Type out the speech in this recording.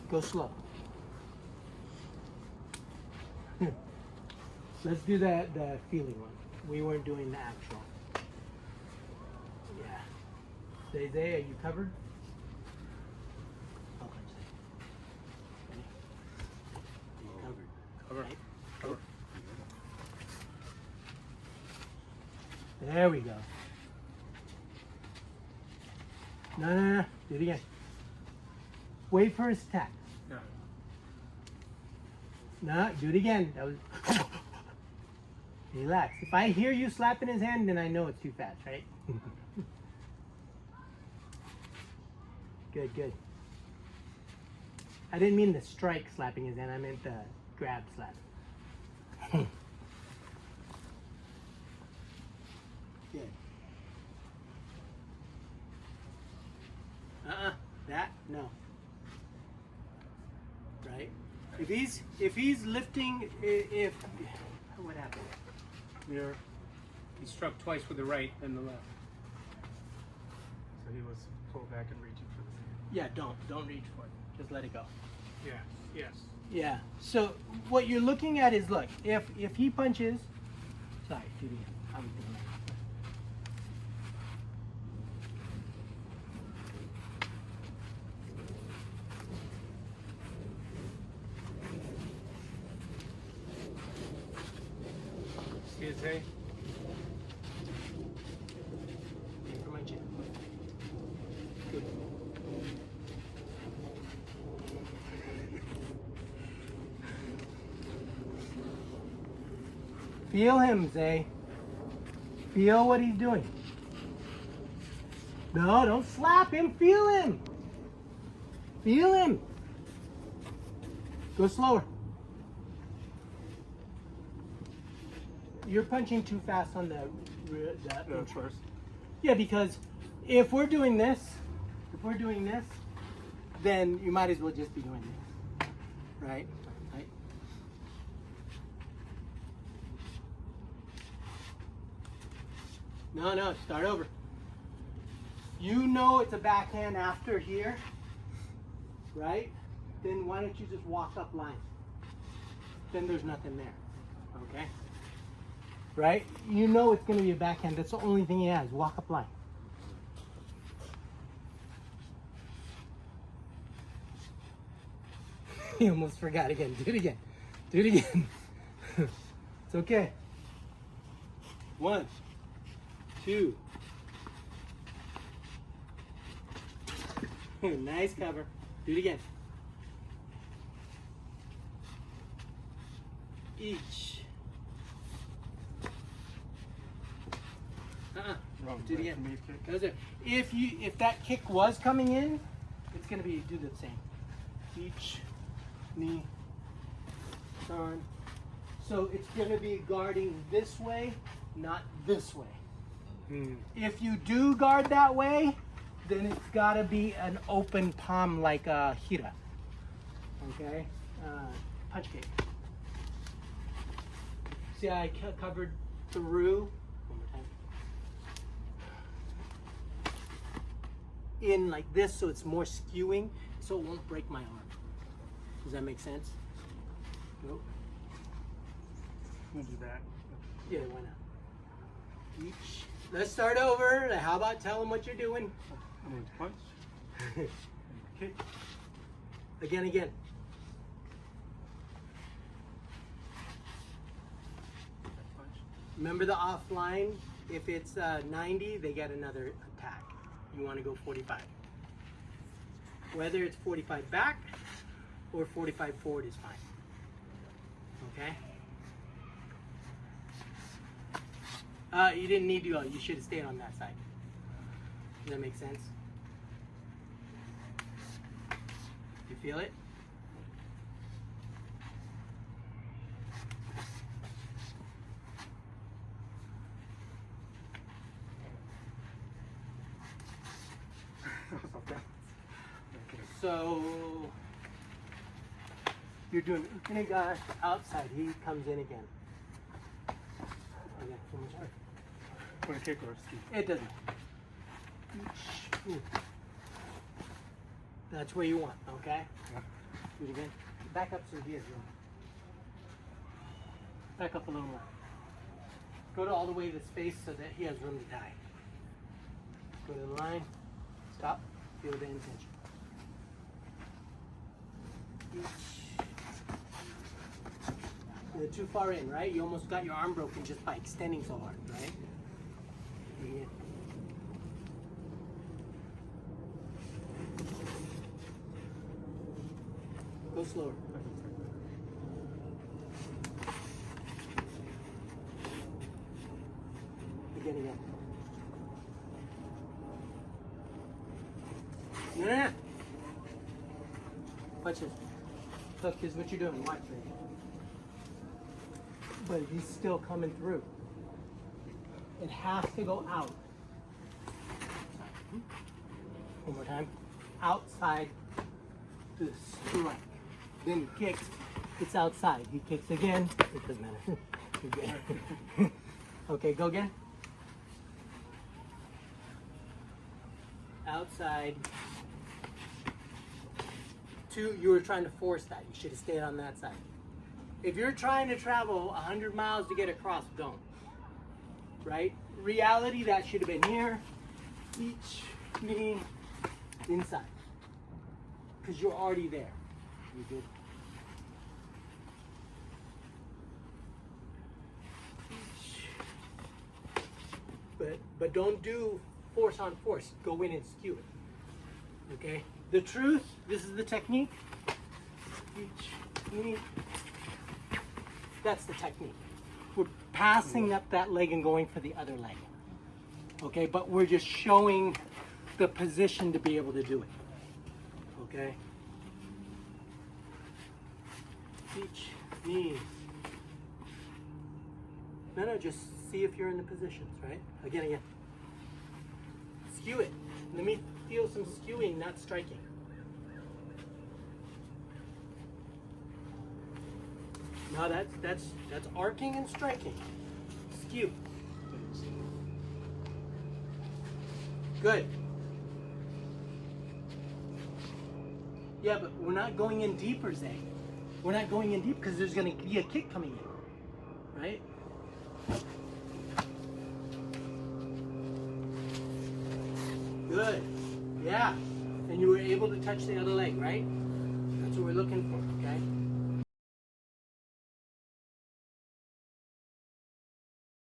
Go slow. Let's do the feeling one. We weren't doing the actual. Yeah. Zay, are you covered? Oh, ready? Covered. Cover. Right? Cover. There we go. No. Do it again. Wait for his attack. Yeah. No, do it again. That was. Relax. If I hear you slapping his hand, then I know it's too fast, right? Good. I didn't mean the strike slapping his hand. I meant the grab slap. Good. That no. Right. If he's lifting, what happened? Mirror. He struck twice with the right and the left. So he was pulled back and reaching for the hand. Yeah, don't reach for it. Just let it go. Yeah. Yes. Yeah. So what you're looking at is, look, if he punches, sorry, do it again. I was doing that. Excuse me. Aim for my chin. Good. Feel him, Zay. Feel what he's doing. No, don't slap him. Feel him. Feel him. Go slower. You're punching too fast on the First. Yeah, because if we're doing this, then you might as well just be doing this, right? Right. No, start over. You know it's a backhand after here, right? Then why don't you just walk up line? Then there's nothing there, okay? Right? You know it's going to be a backhand. That's the only thing he has. Walk up line. He almost forgot again. Do it again. Do it again. It's okay. 1, 2. Nice cover. Do it again. Each. Wrong. Do it again. Me kick. Those are, if that kick was coming in, it's gonna be do the same. Each knee turn. So it's gonna be guarding this way, not this way. If you do guard that way, then it's gotta be an open palm like a hira. Okay, punch kick. See, I covered through. In like this, so it's more skewing, so it won't break my arm. Does that make sense? Nope. We'll do that. Yeah, why not? Each. Let's start over. How about tell them what you're doing? I'm going to punch. Kick. Again. Punch. Remember the offline? If it's 90, they get another attack. You want to go 45. Whether it's 45 back or 45 forward is fine. Okay? You didn't need to go. You should have stayed on that side. Does that make sense? You feel it? So you're doing Ukiniga outside. He comes in again. Okay, one more time. Want to kick or ski? It doesn't. That's where you want, okay? Yeah. Do it again. Back up so he has room. Back up a little more. Go to all the way to the space so that he has room to die. Go to the line. Stop. Feel the intention. You're too far in, right? You almost got your arm broken just by extending so hard, right? Again. Go slower. Again. No. Watch this. Look, here's what you're doing. Watch me. But he's still coming through. It has to go out. One more time. Outside the strike. Then he kicks. It's outside. He kicks again. It doesn't matter. Okay, go again. Outside. 2, you were trying to force that. You should have stayed on that side. If you're trying to travel 100 miles to get across, don't. Right? Reality, that should have been here. Each knee inside. Because you're already there. You good? But don't do force on force. Go in and skew it. Okay? The truth, this is the technique. Each knee. That's the technique. We're passing up that leg and going for the other leg. Okay? But we're just showing the position to be able to do it. Okay? Each knee. No, just see if you're in the positions, right? Again. Skew it. Let me feel some skewing, not striking. No, that's arcing and striking. Skew. Good. Yeah, but we're not going in deeper, Zay. We're not going in deep because there's going to be a kick coming in, right? Good. Yeah. And you were able to touch the other leg, right? That's what we're looking for, okay?